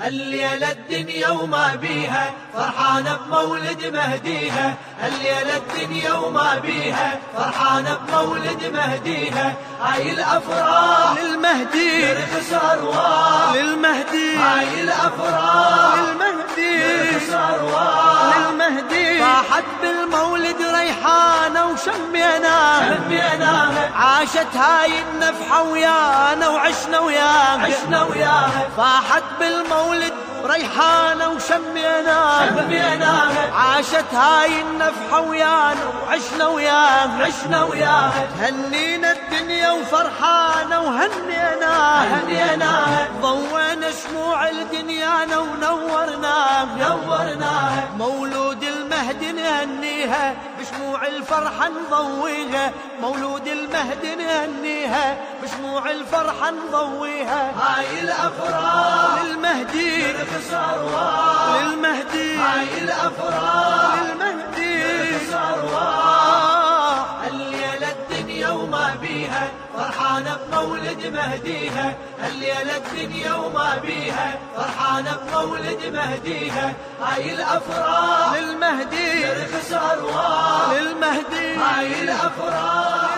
الليلة الدنيا وما بيها فرحانة بمولد مهديها، الليلة الدنيا وما بيها فرحانة بمولد مهديها. هاي الأفراح للمهدي ترخص أرواح، للمهدي هاي الأفراح للمهدي ترخص أرواح، للمهدي طاحت بالمولد ريحانة وشميناها، عاشت هاي النفحة ويانا وعشنا وياها، عشنا وياها. طاحت بالمولد ريحانة وشميناها، عاشت هاي النفحة ويانا وعشنا وياها، عشنا وياها. هنينا الدنيا وفرحانة وهنيناها، ضوينا شموع الدنيانا ونورناها، مولود المهدي نهنيها بشموع الفرحة نضويها، مولود المهدي نهنيها بشموع الفرحة نضويها. هاي الأفراح للمهدي ترخص أرواح، للمهدي هاي الأفراح للمهدي ترخص أرواح. الليلة الدنيا وما بيها فرحانة بمولد مهديها، الليلة الدنيا وما بيها فرحانة بمولد مهديها. هاي الأفراح للمهدي ترخص أرواح، للمهدي هاي الأفراح